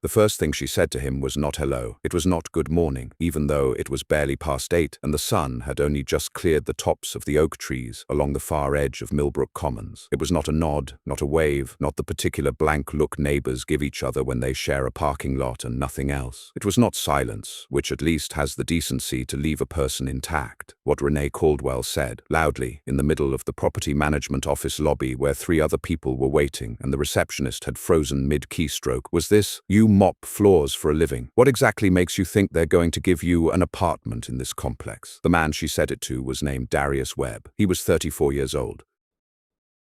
The first thing she said to him was not hello. It was not good morning, even though it was barely past 8 and the sun had only just cleared the tops of the oak trees along the far edge of Millbrook Commons. It was not a nod, not a wave, not the particular blank look neighbors give each other when they share a parking lot and nothing else. It was not silence, which at least has the decency to leave a person intact. What Renee Caldwell said, loudly, in the middle of the property management office lobby where 3 other people were waiting and the receptionist had frozen mid-keystroke, was this: "You mop floors for a living. What exactly makes you think they're going to give you an apartment in this complex?" The man she said it to was named Darius Webb. He was 34 years old.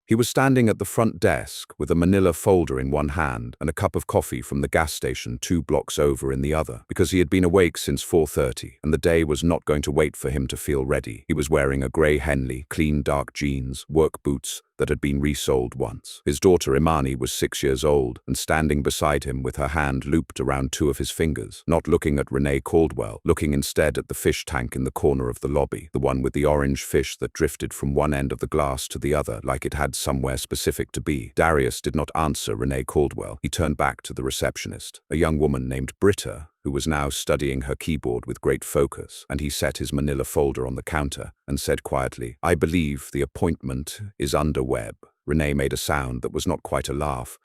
He was standing at the front desk with a manila folder in one hand and a cup of coffee from the gas station 2 blocks over in the other, because he had been awake since 4:30 and the day was not going to wait for him to feel ready. He was wearing a grey Henley, clean dark jeans, work boots that had been resoled once. His daughter Imani was 6 years old and standing beside him with her hand looped around 2 of his fingers, not looking at Renee Caldwell, looking instead at the fish tank in the corner of the lobby, the one with the orange fish that drifted from one end of the glass to the other like it had somewhere specific to be. Darius did not answer Renee Caldwell. He turned back to the receptionist, a young woman named Britta, who was now studying her keyboard with great focus, and he set his manila folder on the counter and said quietly, "I believe the appointment is under Webb." Renee made a sound that was not quite a laugh.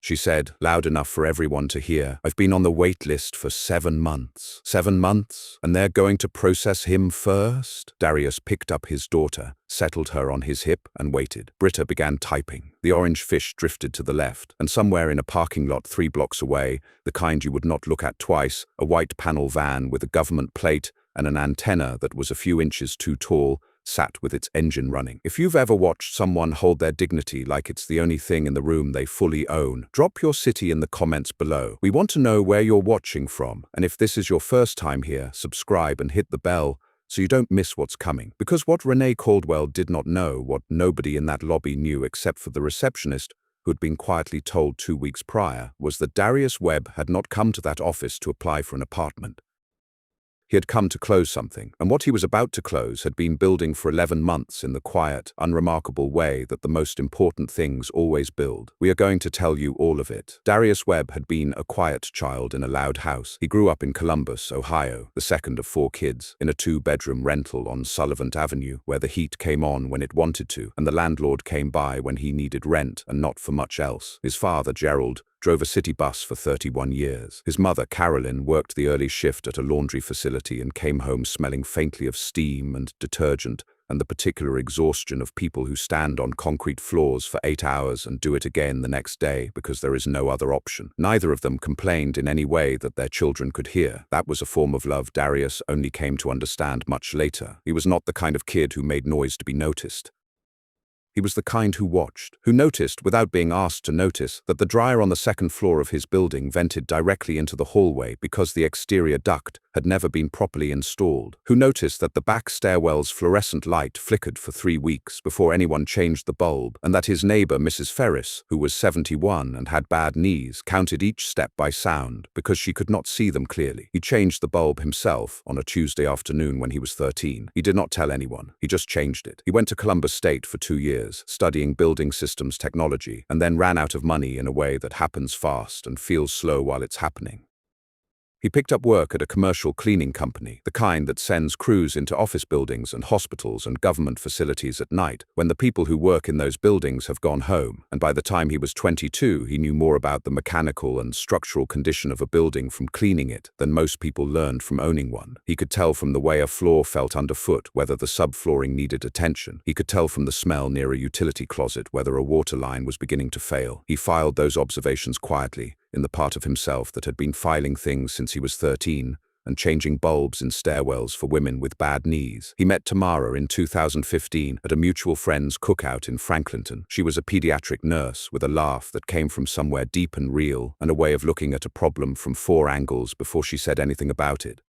She said, loud enough for everyone to hear, "I've been on the wait list for 7 months. 7 months? And they're going to process him first?" Darius picked up his daughter, settled her on his hip, and waited. Britta began typing. The orange fish drifted to the left, and somewhere in a parking lot 3 blocks away, the kind you would not look at twice, a white panel van with a government plate and an antenna that was a few inches too tall, sat with its engine running. If you've ever watched someone hold their dignity like it's the only thing in the room they fully own, drop your city in the comments below. We want to know where you're watching from, and if this is your first time here, subscribe and hit the bell so you don't miss what's coming. Because what Renee Caldwell did not know, what nobody in that lobby knew except for the receptionist, who had been quietly told 2 weeks prior, was that Darius Webb had not come to that office to apply for an apartment. He had come to close something, and what he was about to close had been building for 11 months in the quiet, unremarkable way that the most important things always build. We are going to tell you all of it. Darius Webb had been a quiet child in a loud house. He grew up in Columbus, Ohio, the second of 4 kids, in a 2-bedroom rental on Sullivan Avenue, where the heat came on when it wanted to, and the landlord came by when he needed rent and not for much else. His father, Gerald, drove a city bus for 31 years. His mother, Carolyn, worked the early shift at a laundry facility and came home smelling faintly of steam and detergent and the particular exhaustion of people who stand on concrete floors for 8 hours and do it again the next day because there is no other option. Neither of them complained in any way that their children could hear. That was a form of love Darius only came to understand much later. He was not the kind of kid who made noise to be noticed. He was the kind who watched, who noticed, without being asked to notice, that the dryer on the 2nd floor of his building vented directly into the hallway because the exterior duct had never been properly installed, who noticed that the back stairwell's fluorescent light flickered for 3 weeks before anyone changed the bulb, and that his neighbor, Mrs. Ferris, who was 71 and had bad knees, counted each step by sound because she could not see them clearly. He changed the bulb himself on a Tuesday afternoon when he was 13. He did not tell anyone. He just changed it. He went to Columbus State for 2 years, studying building systems technology, and then ran out of money in a way that happens fast and feels slow while it's happening. He picked up work at a commercial cleaning company, the kind that sends crews into office buildings and hospitals and government facilities at night when the people who work in those buildings have gone home, and by the time he was 22, he knew more about the mechanical and structural condition of a building from cleaning it than most people learned from owning one. He could tell from the way a floor felt underfoot whether the subflooring needed attention. He could tell from the smell near a utility closet whether a water line was beginning to fail. He filed those observations quietly, in the part of himself that had been filing things since he was 13 and changing bulbs in stairwells for women with bad knees. He met Tamara in 2015 at a mutual friend's cookout in Franklinton. She was a pediatric nurse with a laugh that came from somewhere deep and real and a way of looking at a problem from 4 angles before she said anything about it.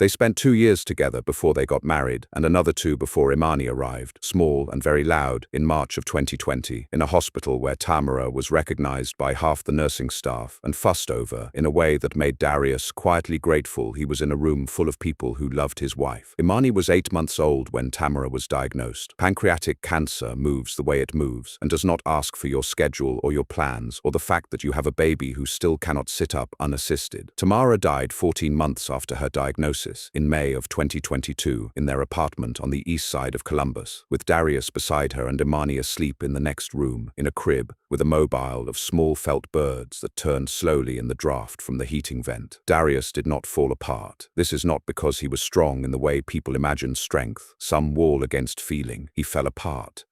They spent 2 years together before they got married, and another 2 before Imani arrived, small and very loud, in March of 2020, in a hospital where Tamara was recognized by half the nursing staff and fussed over in a way that made Darius quietly grateful he was in a room full of people who loved his wife. Imani was 8 months old when Tamara was diagnosed. Pancreatic cancer moves the way it moves and does not ask for your schedule or your plans or the fact that you have a baby who still cannot sit up unassisted. Tamara died 14 months after her diagnosis, in May of 2022, in their apartment on the east side of Columbus, with Darius beside her and Imani asleep in the next room, in a crib, with a mobile of small felt birds that turned slowly in the draft from the heating vent. Darius did not fall apart. This is not because he was strong in the way people imagine strength, some wall against feeling. He fell apart.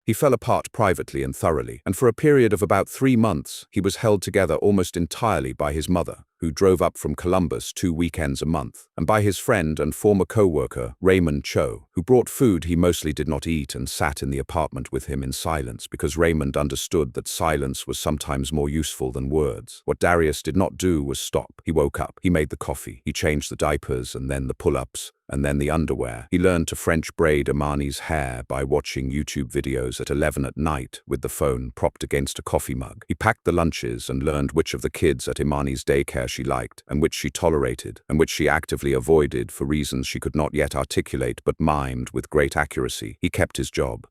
He fell apart privately and thoroughly, and for a period of about 3 months, he was held together almost entirely by his mother, who drove up from Columbus 2 weekends a month, and by his friend and former co-worker, Raymond Cho, who brought food he mostly did not eat and sat in the apartment with him in silence because Raymond understood that silence was sometimes more useful than words. What Darius did not do was stop. He woke up, he made the coffee, he changed the diapers and then the pull-ups, and then the underwear. He learned to French braid Imani's hair by watching YouTube videos at 11 at night with the phone propped against a coffee mug. He packed the lunches and learned which of the kids at Imani's daycare she liked, and which she tolerated, and which she actively avoided for reasons she could not yet articulate but mimed with great accuracy. He kept his job.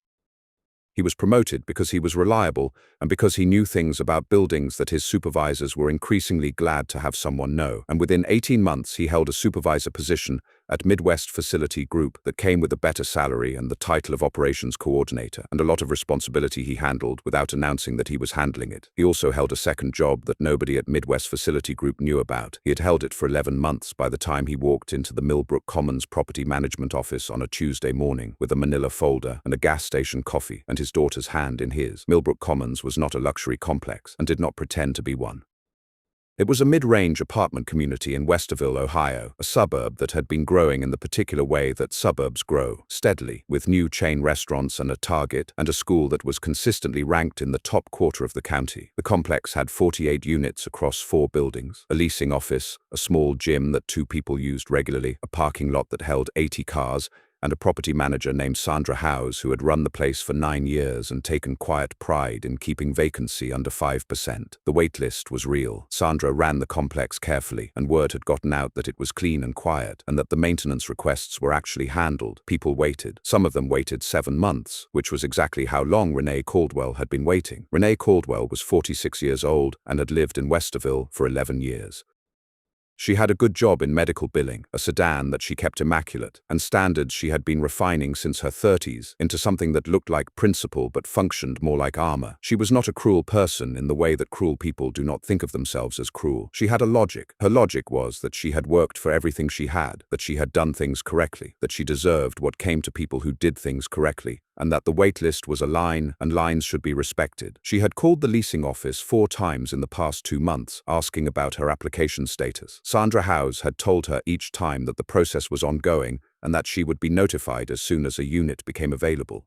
He was promoted because he was reliable and because he knew things about buildings that his supervisors were increasingly glad to have someone know. And within 18 months, he held a supervisor position at Midwest Facility Group that came with a better salary and the title of operations coordinator, and a lot of responsibility he handled without announcing that he was handling it. He also held a second job that nobody at Midwest Facility Group knew about. He had held it for 11 months by the time he walked into the Millbrook Commons property management office on a Tuesday morning with a manila folder and a gas station coffee and his daughter's hand in his. Millbrook Commons was not a luxury complex and did not pretend to be one. It was a mid-range apartment community in Westerville, Ohio, a suburb that had been growing in the particular way that suburbs grow, steadily, with new chain restaurants and a Target and a school that was consistently ranked in the top quarter of the county. The complex had 48 units across 4 buildings, a leasing office, a small gym that 2 people used regularly, a parking lot that held 80 cars, and a property manager named Sandra Howes who had run the place for 9 years and taken quiet pride in keeping vacancy under 5%. The wait list was real. Sandra ran the complex carefully, and word had gotten out that it was clean and quiet, and that the maintenance requests were actually handled. People waited. Some of them waited 7 months, which was exactly how long Renee Caldwell had been waiting. Renee Caldwell was 46 years old and had lived in Westerville for 11 years. She had a good job in medical billing, a sedan that she kept immaculate, and standards she had been refining since her 30s into something that looked like principle but functioned more like armor. She was not a cruel person in the way that cruel people do not think of themselves as cruel. She had a logic. Her logic was that she had worked for everything she had, that she had done things correctly, that she deserved what came to people who did things correctly, and that the wait list was a line and lines should be respected. She had called the leasing office 4 times in the past 2 months, asking about her application status. Sandra Howes had told her each time that the process was ongoing and that she would be notified as soon as a unit became available.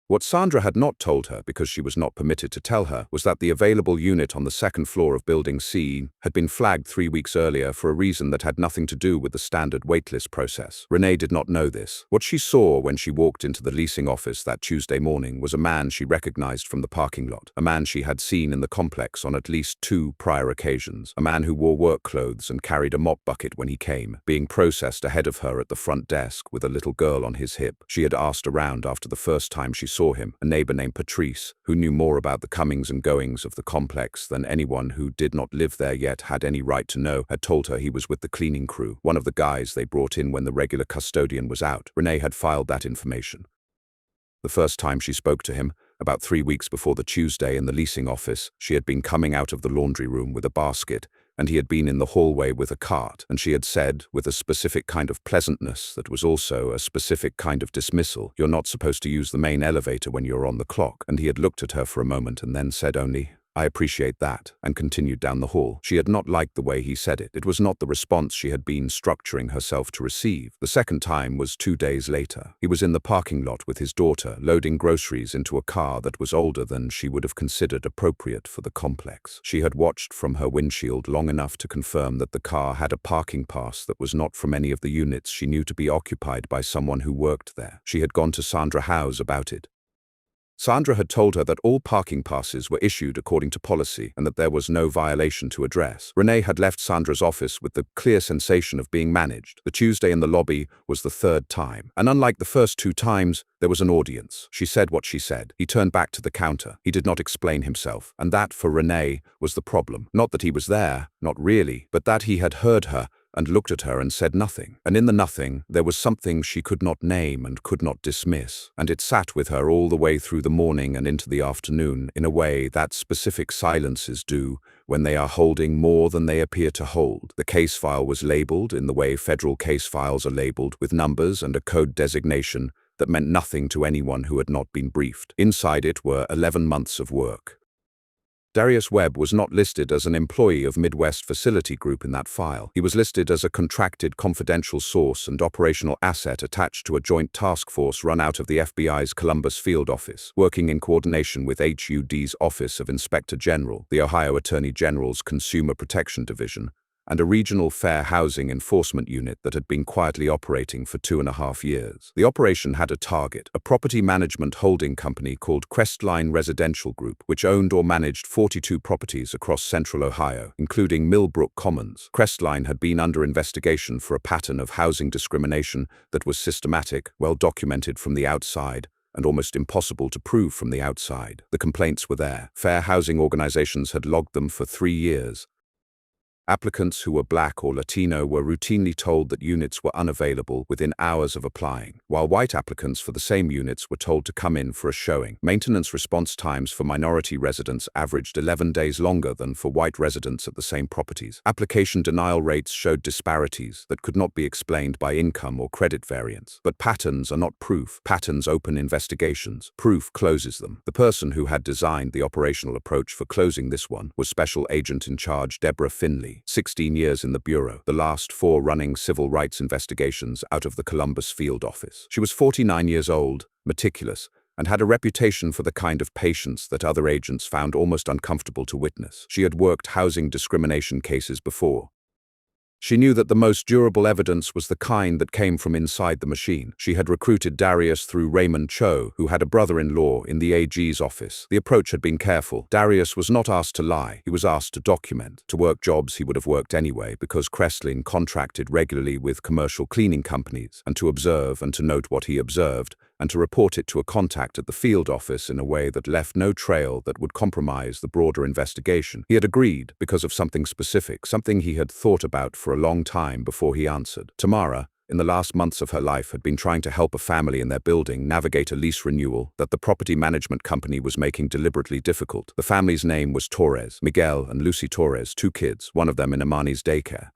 What Sandra had not told her, because she was not permitted to tell her, was that the available unit on the 2nd floor of Building C had been flagged 3 weeks earlier for a reason that had nothing to do with the standard waitlist process. Renee did not know this. What she saw when she walked into the leasing office that Tuesday morning was a man she recognized from the parking lot, a man she had seen in the complex on at least 2 prior occasions, a man who wore work clothes and carried a mop bucket when he came, being processed ahead of her at the front desk with a little girl on his hip. She had asked around after the first time she saw him. A neighbor named Patrice, who knew more about the comings and goings of the complex than anyone who did not live there yet had any right to know, had told her he was with the cleaning crew, one of the guys they brought in when the regular custodian was out. Renee had filed that information. The first time she spoke to him, about 3 weeks before the Tuesday in the leasing office, she had been coming out of the laundry room with a basket, and he had been in the hallway with a cart, and she had said, with a specific kind of pleasantness that was also a specific kind of dismissal, "You're not supposed to use the main elevator when you're on the clock," and he had looked at her for a moment and then said only, "I appreciate that," and continued down the hall. She had not liked the way he said it. It was not the response she had been structuring herself to receive. The second time was 2 days later. He was in the parking lot with his daughter, loading groceries into a car that was older than she would have considered appropriate for the complex. She had watched from her windshield long enough to confirm that the car had a parking pass that was not from any of the units she knew to be occupied by someone who worked there. She had gone to Sandra Howe's about it. Sandra had told her that all parking passes were issued according to policy and that there was no violation to address. Renee had left Sandra's office with the clear sensation of being managed. The Tuesday in the lobby was the third time, and unlike the first 2 times, there was an audience. She said what she said. He turned back to the counter. He did not explain himself, and that, for Renee, was the problem. Not that he was there, not really, but that he had heard her and looked at her and said nothing. And in the nothing, there was something she could not name and could not dismiss, and it sat with her all the way through the morning and into the afternoon in a way that specific silences do when they are holding more than they appear to hold. The case file was labeled in the way federal case files are labeled, with numbers and a code designation that meant nothing to anyone who had not been briefed. Inside it were 11 months of work. Darius Webb was not listed as an employee of Midwest Facility Group in that file. He was listed as a contracted confidential source and operational asset attached to a joint task force run out of the FBI's Columbus field office, working in coordination with HUD's Office of Inspector General, the Ohio Attorney General's Consumer Protection Division, and a regional fair housing enforcement unit that had been quietly operating for 2.5 years. The operation had a target, a property management holding company called Crestline Residential Group, which owned or managed 42 properties across central Ohio, including Millbrook Commons. Crestline had been under investigation for a pattern of housing discrimination that was systematic, well documented from the outside, and almost impossible to prove from the outside. The complaints were there. Fair housing organizations had logged them for 3 years. Applicants who were Black or Latino were routinely told that units were unavailable within hours of applying, while white applicants for the same units were told to come in for a showing. Maintenance response times for minority residents averaged 11 days longer than for white residents at the same properties. Application denial rates showed disparities that could not be explained by income or credit variance. But patterns are not proof. Patterns open investigations. Proof closes them. The person who had designed the operational approach for closing this one was Special Agent in Charge Deborah Finley. 16 years in the Bureau, the last 4 running civil rights investigations out of the Columbus field office. She was 49 years old, meticulous, and had a reputation for the kind of patience that other agents found almost uncomfortable to witness. She had worked housing discrimination cases before. She knew that the most durable evidence was the kind that came from inside the machine. She had recruited Darius through Raymond Cho, who had a brother-in-law in the AG's office. The approach had been careful. Darius was not asked to lie. He was asked to document, to work jobs he would have worked anyway because Crestline contracted regularly with commercial cleaning companies, and to observe and to note what he observed, and to report it to a contact at the field office in a way that left no trail that would compromise the broader investigation. He had agreed because of something specific, something he had thought about for a long time before he answered. Tamara, in the last months of her life, had been trying to help a family in their building navigate a lease renewal that the property management company was making deliberately difficult. The family's name was Torres, Miguel and Lucy Torres, 2 kids, one of them in Imani's daycare.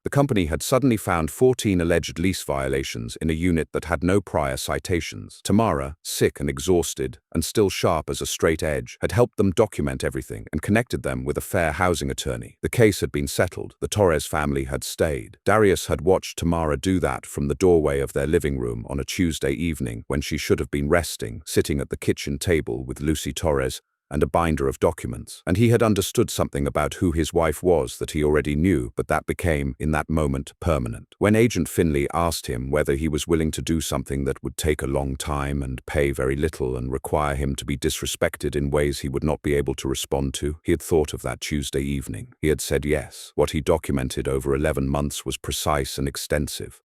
The company had suddenly found 14 alleged lease violations in a unit that had no prior citations. Tamara, sick and exhausted, and still sharp as a straight edge, had helped them document everything and connected them with a fair housing attorney. The case had been settled. The Torres family had stayed. Darius had watched Tamara do that from the doorway of their living room on a Tuesday evening when she should have been resting, sitting at the kitchen table with Lucy Torres and a binder of documents. And he had understood something about who his wife was that he already knew, but that became, in that moment, permanent. When Agent Finley asked him whether he was willing to do something that would take a long time and pay very little and require him to be disrespected in ways he would not be able to respond to, he had thought of that Tuesday evening. He had said yes. What he documented over 11 months was precise and extensive.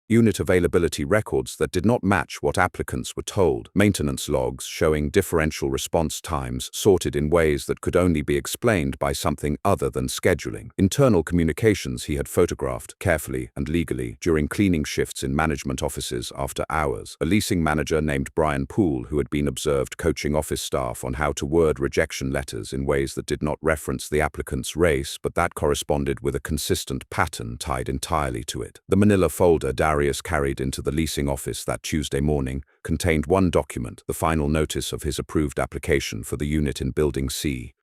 Unit availability records that did not match what applicants were told, maintenance logs showing differential response times sorted in ways that could only be explained by something other than scheduling, internal communications he had photographed carefully and legally during cleaning shifts in management offices after hours, a leasing manager named Brian Poole who had been observed coaching office staff on how to word rejection letters in ways that did not reference the applicant's race but that corresponded with a consistent pattern tied entirely to it. The manila folder Darius Darius carried into the leasing office that Tuesday morning contained one document, the final notice of his approved application for the unit in Building C.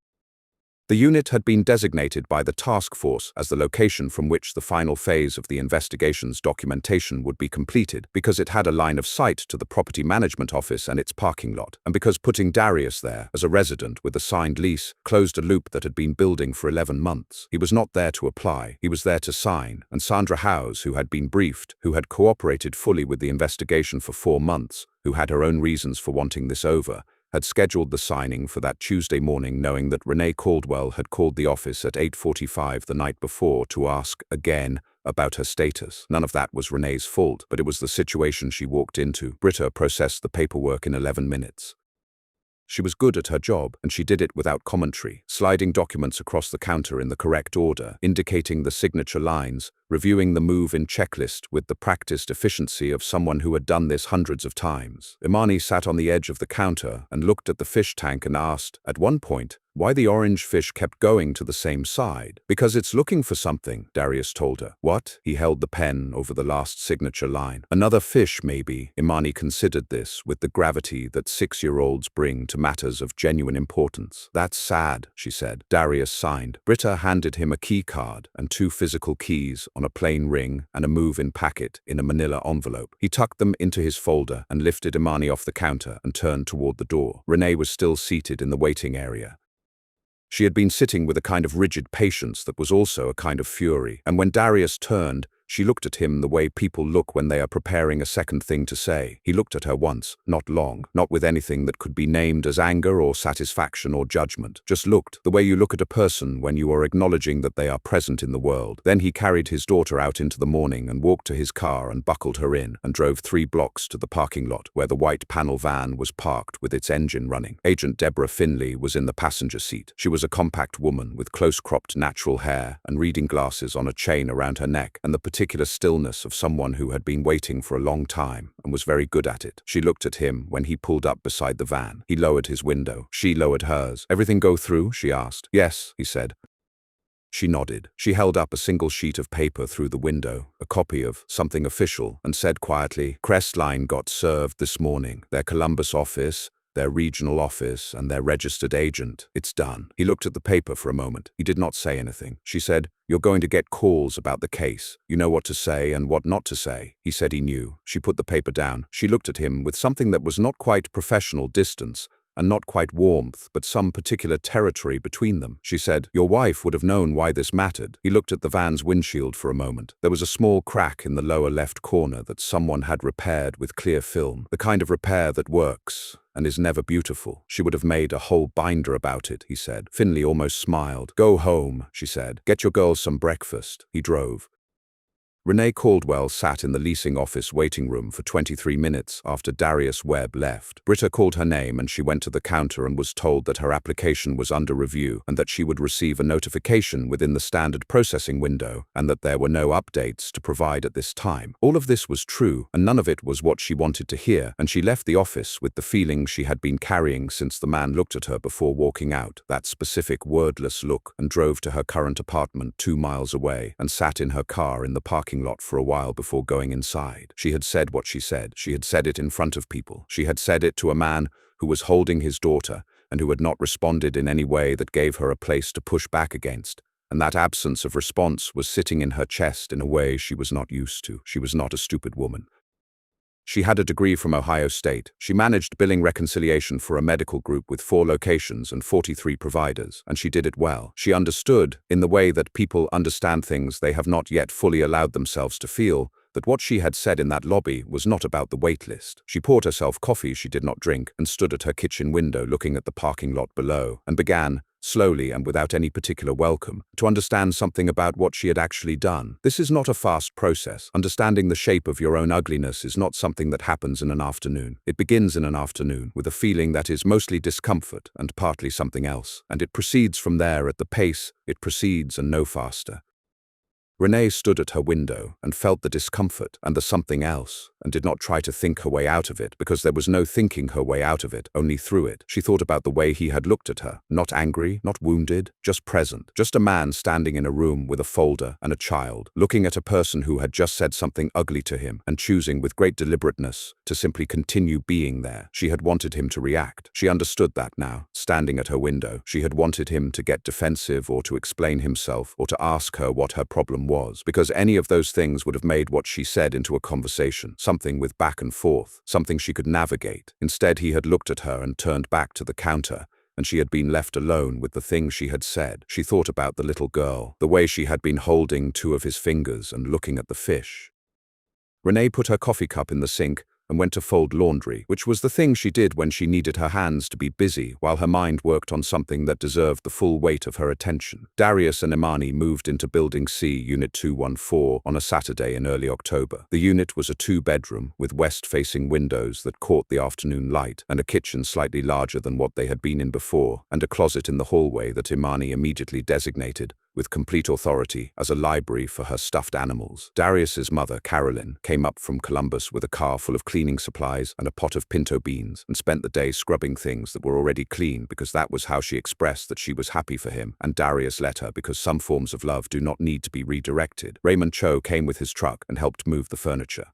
The unit had been designated by the task force as the location from which the final phase of the investigation's documentation would be completed because it had a line of sight to the property management office and its parking lot, and because putting Darius there as a resident with a signed lease closed a loop that had been building for 11 months. He was not there to apply, he was there to sign, and Sandra Howes, who had been briefed, who had cooperated fully with the investigation for 4 months, who had her own reasons for wanting this over, had scheduled the signing for that Tuesday morning, knowing that Renee Caldwell had called the office at 8:45 the night before to ask, again, about her status. None of that was Renee's fault, but it was the situation she walked into. Britta processed the paperwork in 11 minutes. She was good at her job, and she did it without commentary, sliding documents across the counter in the correct order, indicating the signature lines, reviewing the move-in checklist with the practiced efficiency of someone who had done this hundreds of times. Imani sat on the edge of the counter and looked at the fish tank and asked, at one point, why the orange fish kept going to the same side. Because it's looking for something, Darius told her. What? He held the pen over the last signature line. Another fish, maybe. Imani considered this with the gravity that 6-year-olds bring to matters of genuine importance. That's sad, she said. Darius signed. Britta handed him a key card and 2 physical keys on a plain ring and a move-in packet in a manila envelope. He tucked them into his folder and lifted Imani off the counter and turned toward the door. Renee was still seated in the waiting area. She had been sitting with a kind of rigid patience that was also a kind of fury, and when Darius turned, she looked at him the way people look when they are preparing a second thing to say. He looked at her once, not long, not with anything that could be named as anger or satisfaction or judgment. Just looked, the way you look at a person when you are acknowledging that they are present in the world. Then he carried his daughter out into the morning and walked to his car and buckled her in and drove 3 blocks to the parking lot where the white panel van was parked with its engine running. Agent Deborah Finley was in the passenger seat. She was a compact woman with close-cropped natural hair and reading glasses on a chain around her neck, and the particular stillness of someone who had been waiting for a long time and was very good at it. She looked at him when he pulled up beside the van. He lowered his window. She lowered hers. Everything go through? She asked. Yes, he said. She nodded. She held up a single sheet of paper through the window, a copy of something official, and said quietly, Crestline got served this morning. Their Columbus office, their regional office, and their registered agent. It's done. He looked at the paper for a moment. He did not say anything. She said, You're going to get calls about the case. You know what to say and what not to say. He said he knew. She put the paper down. She looked at him with something that was not quite professional distance, and not quite warmth, but some particular territory between them. She said, Your wife would have known why this mattered. He looked at the van's windshield for a moment. There was a small crack in the lower left corner that someone had repaired with clear film, the kind of repair that works and is never beautiful. She would have made a whole binder about it, he said. Finley almost smiled. Go home, she said. Get your girls some breakfast. He drove. Renee Caldwell sat in the leasing office waiting room for 23 minutes after Darius Webb left. Britta called her name and she went to the counter and was told that her application was under review and that she would receive a notification within the standard processing window and that there were no updates to provide at this time. All of this was true, and none of it was what she wanted to hear, and she left the office with the feeling she had been carrying since the man looked at her before walking out, that specific wordless look, and drove to her current apartment 2 miles away and sat in her car in the parking lot for a while before going inside. She had said what she said. She had said it in front of people. She had said it to a man who was holding his daughter and who had not responded in any way that gave her a place to push back against. And that absence of response was sitting in her chest in a way she was not used to. She was not a stupid woman. She had a degree from Ohio State. She managed billing reconciliation for a medical group with 4 locations and 43 providers, and she did it well. She understood, in the way that people understand things they have not yet fully allowed themselves to feel, that what she had said in that lobby was not about the wait list. She poured herself coffee she did not drink and stood at her kitchen window looking at the parking lot below, and began, slowly and without any particular welcome, to understand something about what she had actually done. This is not a fast process. Understanding the shape of your own ugliness is not something that happens in an afternoon. It begins in an afternoon with a feeling that is mostly discomfort and partly something else, and it proceeds from there at the pace it proceeds and no faster. Renee stood at her window and felt the discomfort and the something else, and did not try to think her way out of it, because there was no thinking her way out of it, only through it. She thought about the way he had looked at her, not angry, not wounded, just present. Just a man standing in a room with a folder and a child, looking at a person who had just said something ugly to him, and choosing with great deliberateness to simply continue being there. She had wanted him to react. She understood that now, standing at her window. She had wanted him to get defensive or to explain himself or to ask her what her problem was, because any of those things would have made what she said into a conversation, something with back and forth, something she could navigate. Instead, he had looked at her and turned back to the counter, and she had been left alone with the thing she had said. She thought about the little girl, the way she had been holding two of his fingers and looking at the fish. Renee put her coffee cup in the sink and went to fold laundry, which was the thing she did when she needed her hands to be busy while her mind worked on something that deserved the full weight of her attention. Darius and Imani moved into Building C, Unit 214, on a Saturday in early October. The unit was a two-bedroom with west-facing windows that caught the afternoon light, and a kitchen slightly larger than what they had been in before, and a closet in the hallway that Imani immediately designated, with complete authority, as a library for her stuffed animals. Darius's mother, Carolyn, came up from Columbus with a car full of cleaning supplies and a pot of pinto beans, and spent the day scrubbing things that were already clean, because that was how she expressed that she was happy for him, and Darius let her, because some forms of love do not need to be redirected. Raymond Cho came with his truck and helped move the furniture.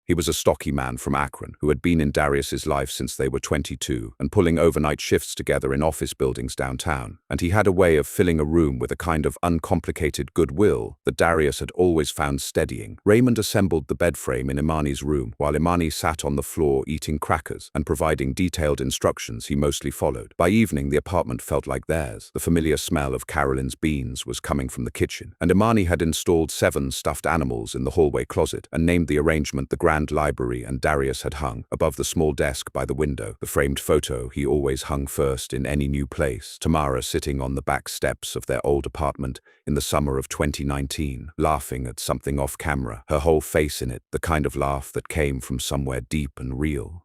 He was a stocky man from Akron who had been in Darius's life since they were 22 and pulling overnight shifts together in office buildings downtown, and he had a way of filling a room with a kind of uncomplicated goodwill that Darius had always found steadying. Raymond assembled the bed frame in Imani's room while Imani sat on the floor eating crackers and providing detailed instructions he mostly followed. By evening, the apartment felt like theirs. The familiar smell of Carolyn's beans was coming from the kitchen, and Imani had installed 7 stuffed animals in the hallway closet and named the arrangement the Grand Library, and Darius had hung, above the small desk by the window, the framed photo he always hung first in any new place. Tamara sitting on the back steps of their old apartment in the summer of 2019, laughing at something off camera, her whole face in it, the kind of laugh that came from somewhere deep and real.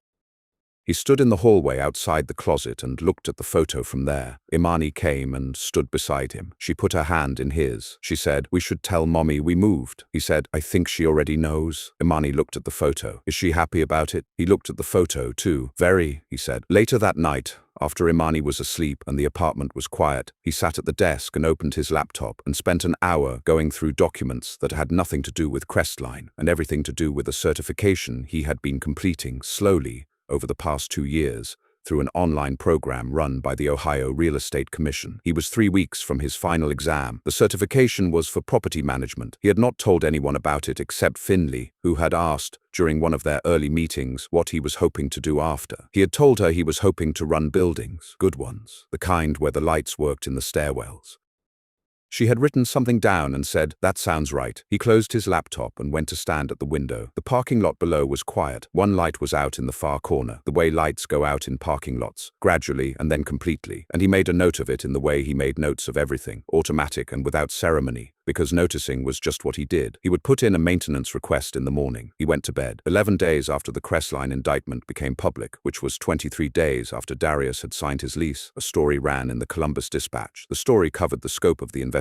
He stood in the hallway outside the closet and looked at the photo from there. Imani came and stood beside him. She put her hand in his. She said, "We should tell Mommy we moved." He said, "I think she already knows." Imani looked at the photo. "Is she happy about it?" He looked at the photo too. "Very," he said. Later that night, after Imani was asleep and the apartment was quiet, he sat at the desk and opened his laptop and spent an hour going through documents that had nothing to do with Crestline and everything to do with a certification he had been completing slowly over the past 2 years through an online program run by the Ohio Real Estate Commission. He was 3 weeks from his final exam. The certification was for property management. He had not told anyone about it except Finley, who had asked, during one of their early meetings, what he was hoping to do after. He had told her he was hoping to run buildings, good ones, the kind where the lights worked in the stairwells. She had written something down and said, "That sounds right." He closed his laptop and went to stand at the window. The parking lot below was quiet. One light was out in the far corner, the way lights go out in parking lots, gradually and then completely, and he made a note of it in the way he made notes of everything, automatic and without ceremony, because noticing was just what he did. He would put in a maintenance request in the morning. He went to bed. 11 days after the Crestline indictment became public, which was 23 days after Darius had signed his lease, a story ran in the Columbus Dispatch. The story covered the scope of the investigation.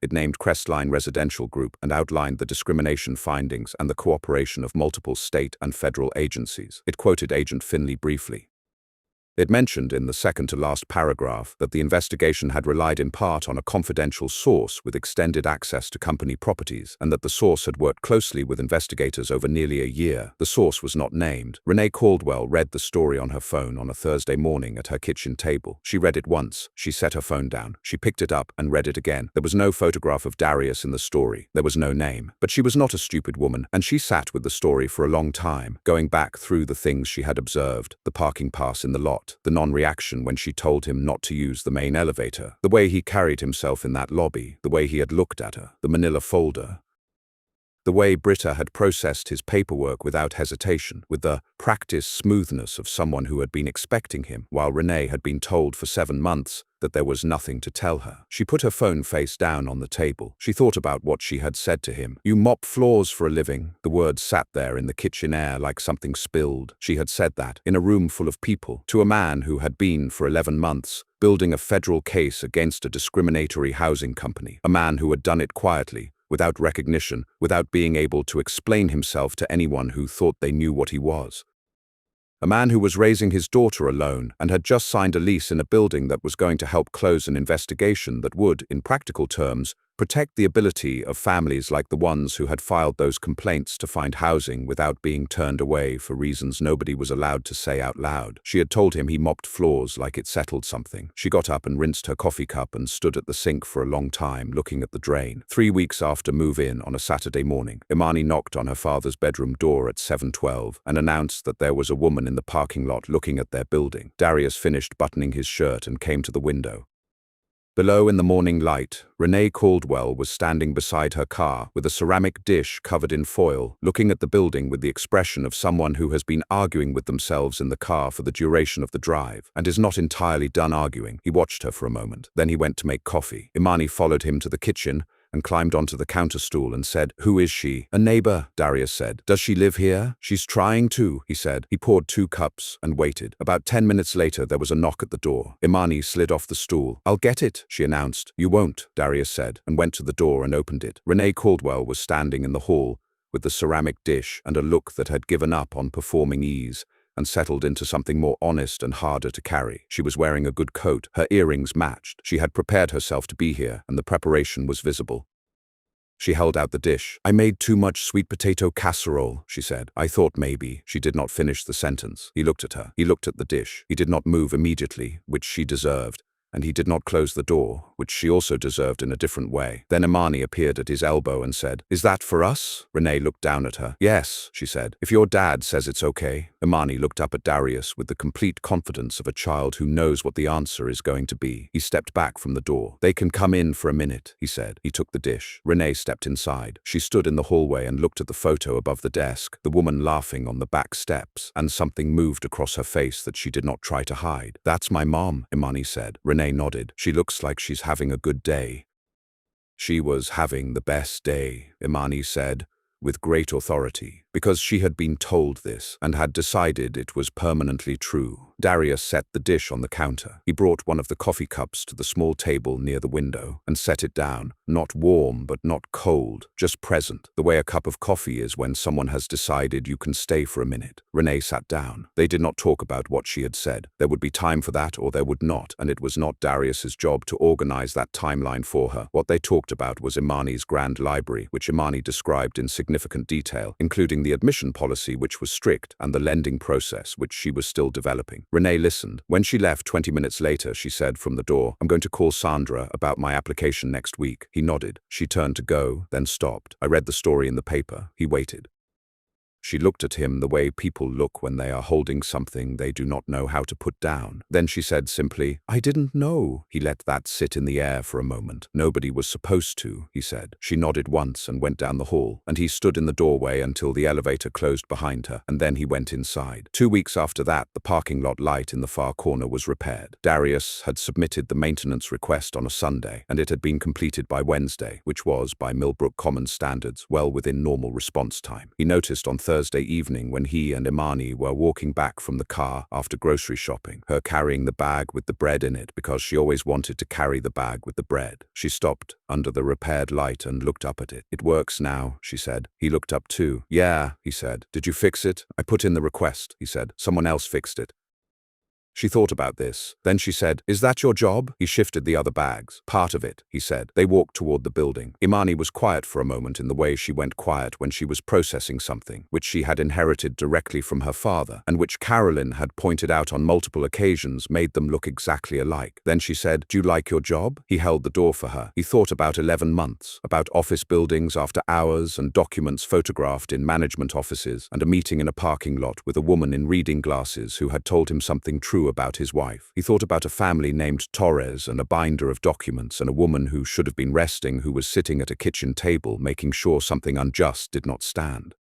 It named Crestline Residential Group and outlined the discrimination findings and the cooperation of multiple state and federal agencies. It quoted Agent Finley briefly. It mentioned in the second-to-last paragraph that the investigation had relied in part on a confidential source with extended access to company properties, and that the source had worked closely with investigators over nearly a year. The source was not named. Renee Caldwell read the story on her phone on a Thursday morning at her kitchen table. She read it once. She set her phone down. She picked it up and read it again. There was no photograph of Darius in the story. There was no name. But she was not a stupid woman, and she sat with the story for a long time, going back through the things she had observed, the parking pass in the lot, the non-reaction when she told him not to use the main elevator, the way he carried himself in that lobby, the way he had looked at her, the manila folder, the way Britta had processed his paperwork without hesitation, with the practiced smoothness of someone who had been expecting him, while Renee had been told for 7 months that there was nothing to tell her. She put her phone face down on the table. She thought about what she had said to him. "You mop floors for a living." The words sat there in the kitchen air like something spilled. She had said that, in a room full of people, to a man who had been, for 11 months, building a federal case against a discriminatory housing company, a man who had done it quietly, without recognition, without being able to explain himself to anyone who thought they knew what he was. A man who was raising his daughter alone and had just signed a lease in a building that was going to help close an investigation that would, in practical terms, protect the ability of families like the ones who had filed those complaints to find housing without being turned away for reasons nobody was allowed to say out loud. She had told him he mopped floors like it settled something. She got up and rinsed her coffee cup and stood at the sink for a long time, looking at the drain. 3 weeks after move-in on a Saturday morning, Imani knocked on her father's bedroom door at 7:12 and announced that there was a woman in the parking lot looking at their building. Darius finished buttoning his shirt and came to the window. Below in the morning light, Renee Caldwell was standing beside her car with a ceramic dish covered in foil, looking at the building with the expression of someone who has been arguing with themselves in the car for the duration of the drive, and is not entirely done arguing. He watched her for a moment. Then he went to make coffee. Imani followed him to the kitchen and climbed onto the counter stool and said, "Who is she?" "A neighbor," Darius said. "Does she live here?" "She's trying to," he said. He poured 2 cups and waited. About 10 minutes later, there was a knock at the door. Imani slid off the stool. "I'll get it," she announced. "You won't," Darius said, and went to the door and opened it. Renee Caldwell was standing in the hall with the ceramic dish and a look that had given up on performing ease and settled into something more honest and harder to carry. She was wearing a good coat. Her earrings matched. She had prepared herself to be here, and the preparation was visible. She held out the dish. "I made too much sweet potato casserole," she said. "I thought maybe." She did not finish the sentence. He looked at her. He looked at the dish. He did not move immediately, which she deserved, and he did not close the door, which she also deserved in a different way. Then Imani appeared at his elbow and said, "Is that for us?" Renee looked down at her. "Yes," she said. "If your dad says it's okay." Imani looked up at Darius with the complete confidence of a child who knows what the answer is going to be. He stepped back from the door. "They can come in for a minute," he said. He took the dish. Renee stepped inside. She stood in the hallway and looked at the photo above the desk, the woman laughing on the back steps, and something moved across her face that she did not try to hide. "That's my mom," Imani said. Renee nodded. "She looks like she's having a good day." "She was having the best day," Imani said, with great authority, because she had been told this and had decided it was permanently true. Darius set the dish on the counter. He brought one of the coffee cups to the small table near the window and set it down, not warm but not cold, just present, the way a cup of coffee is when someone has decided you can stay for a minute. Renee sat down. They did not talk about what she had said. There would be time for that or there would not, and it was not Darius's job to organize that timeline for her. What they talked about was Imani's grand library, which Imani described in significant detail, including the admission policy, which was strict, and the lending process, which she was still developing. Renee listened. When she left 20 minutes later, she said from the door, "I'm going to call Sandra about my application next week." He nodded. She turned to go, then stopped. "I read the story in the paper." He waited. She looked at him the way people look when they are holding something they do not know how to put down. Then she said simply, "I didn't know." He let that sit in the air for a moment. "Nobody was supposed to," he said. She nodded once and went down the hall, and he stood in the doorway until the elevator closed behind her, and then he went inside. 2 weeks after that, the parking lot light in the far corner was repaired. Darius had submitted the maintenance request on a Sunday, and it had been completed by Wednesday, which was, by Millbrook Common standards, well within normal response time. He noticed on Thursday evening when he and Imani were walking back from the car after grocery shopping, her carrying the bag with the bread in it because she always wanted to carry the bag with the bread. She stopped under the repaired light and looked up at it. "It works now," she said. He looked up too. "Yeah," he said. "Did you fix it?" "I put in the request," he said. "Someone else fixed it." She thought about this. Then she said, "Is that your job?" He shifted the other bags. "Part of it," he said. They walked toward the building. Imani was quiet for a moment in the way she went quiet when she was processing something, which she had inherited directly from her father, and which Carolyn had pointed out on multiple occasions made them look exactly alike. Then she said, "Do you like your job?" He held the door for her. He thought about 11 months, about office buildings after hours and documents photographed in management offices, and a meeting in a parking lot with a woman in reading glasses who had told him something true about his wife. He thought about a family named Torres and a binder of documents and a woman who should have been resting who was sitting at a kitchen table making sure something unjust did not stand.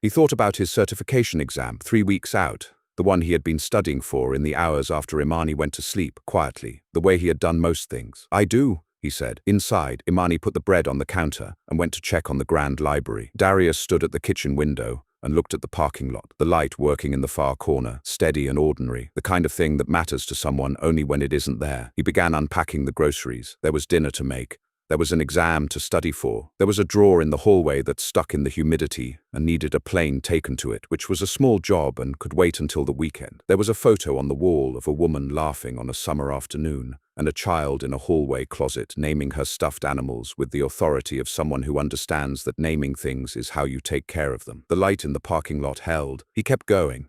He thought about his certification exam 3 weeks out, the one he had been studying for in the hours after Imani went to sleep, quietly, the way he had done most things. "I do," he said. Inside, Imani put the bread on the counter and went to check on the grand library. Darius stood at the kitchen window and looked at the parking lot, the light working in the far corner, steady and ordinary, the kind of thing that matters to someone only when it isn't there. He began unpacking the groceries. There was dinner to make. There was an exam to study for. There was a drawer in the hallway that stuck in the humidity and needed a plane taken to it, which was a small job and could wait until the weekend. There was a photo on the wall of a woman laughing on a summer afternoon, and a child in a hallway closet naming her stuffed animals with the authority of someone who understands that naming things is how you take care of them. The light in the parking lot held. He kept going.